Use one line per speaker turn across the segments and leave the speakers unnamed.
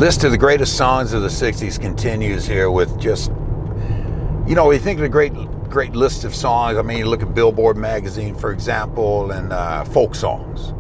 List of the greatest songs of the 60s continues here with just, you know, you think of a great list of songs. I mean, you look at Billboard magazine, for example, and folk songs.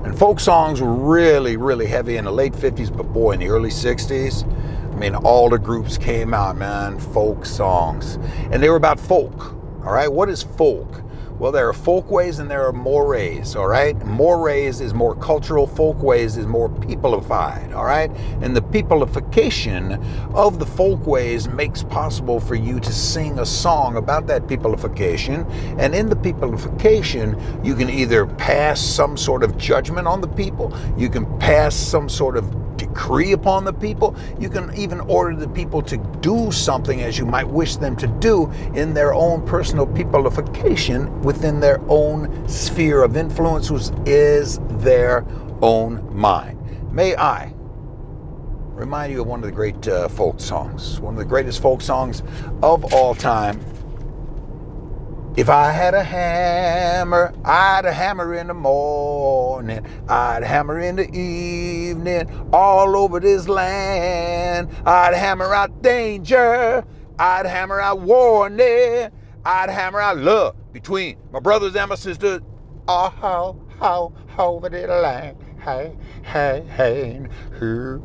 And folk songs were really, really heavy in the late 50s, but boy, in the early 60s, I mean, all the groups came out, man, folk songs. And they were about folk, all right? What is folk? Well, there are folkways and there are mores, all right? Mores is more cultural, folkways is more peopleified, all right? And the peopleification of the folkways makes possible for you to sing a song about that peopleification. And in the peopleification, you can either pass some sort of judgment on the people, you can pass some sort of decree upon the people, you can even order the people to do something as you might wish them to do in their own personal peopleification within their own sphere of influence, which is their own mind. May I remind you of one of the great folk songs, one of the greatest folk songs of all time. If I had a hammer, I'd hammer in the morning, I'd hammer in the evening, all over this land. I'd hammer out danger, I'd hammer out warning, I'd hammer out love between my brothers and my sisters. Oh, how, over the line, hey, who.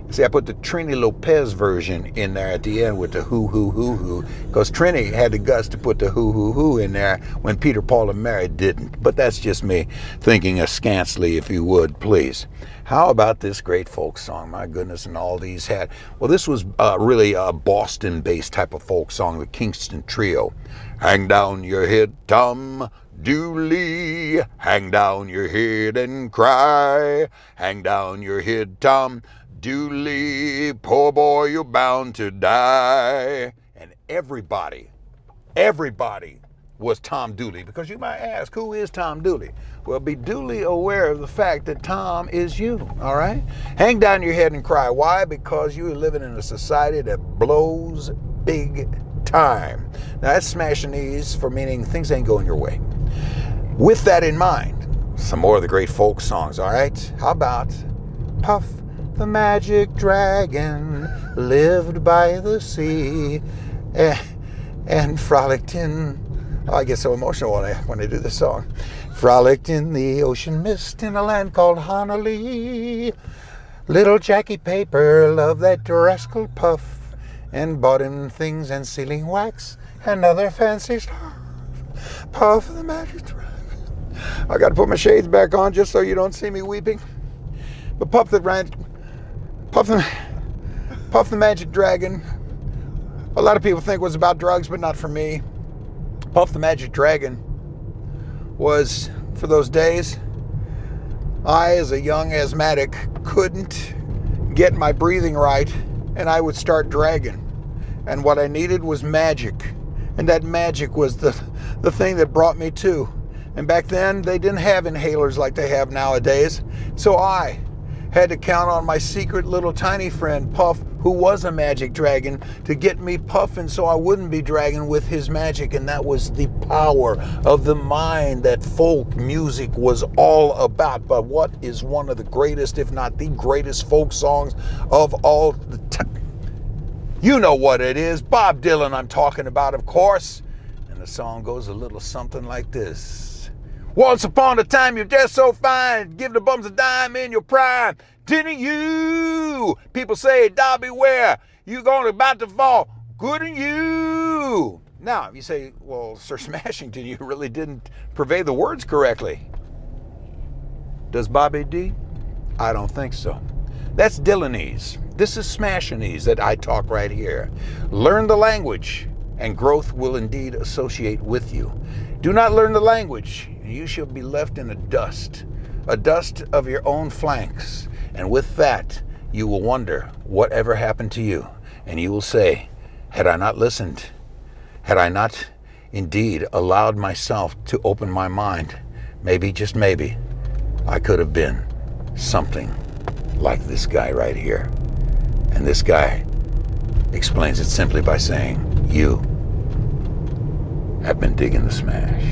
See, I put the Trini Lopez version in there at the end with the who, because Trini had the guts to put the who in there when Peter, Paul, and Mary didn't. But that's just me thinking askantly, if you would, please. How about this great folk song? My goodness, and all these had. Well, this was really a Boston-based type of folk song, the Kingston Trio. Hang down your head, Tom Dooley, hang down your head and cry. Hang down your head, Tom Dooley, poor boy, you're bound to die. And everybody was Tom Dooley, because you might ask, who is Tom Dooley? Well, be duly aware of the fact that Tom is you, all right? Hang down your head and cry. Why? Because you are living in a society that blows big time. Now, that's SMASHanese for meaning things ain't going your way. With that in mind, some more of the great folk songs, all right? How about Puff the Magic Dragon lived by the sea and frolicked in, oh, I get so emotional when I do this song. Frolicked in the ocean mist in a land called Honolulu. Little Jackie Paper loved that rascal Puff and bought him things and sealing wax and other fancy stuff. Puff the Magic Dragon. I got to put my shades back on just so you don't see me weeping. But Puff the Magic Dragon, a lot of people think was about drugs, but not for me. Puff the Magic Dragon was, for those days, I, as a young asthmatic, couldn't get my breathing right, and I would start dragging. And what I needed was magic. And that magic was the thing that brought me to. And back then, they didn't have inhalers like they have nowadays. So I had to count on my secret little tiny friend, Puff, who was a magic dragon, to get me puffing so I wouldn't be dragging with his magic. And that was the power of the mind that folk music was all about. But what is one of the greatest, if not the greatest folk songs of all the time? You know what it is. Bob Dylan I'm talking about, of course. And the song goes a little something like this. Once upon a time, you're just so fine. Give the bums a dime in your prime. Didn't you? People say, Dobby, where? You going about to fall. Good in you. Now, you say, well, Sir Smashington, you really didn't purvey the words correctly. Does Bobby D? I don't think so. That's Dylanese. This is SMASHanese that I talk right here. Learn the language, and growth will indeed associate with you. Do not learn the language, you shall be left in a dust of your own flanks. And with that, you will wonder whatever happened to you. And you will say, had I not listened, had I not indeed allowed myself to open my mind, maybe, just maybe, I could have been something like this guy right here. And this guy explains it simply by saying, you have been digging the smash.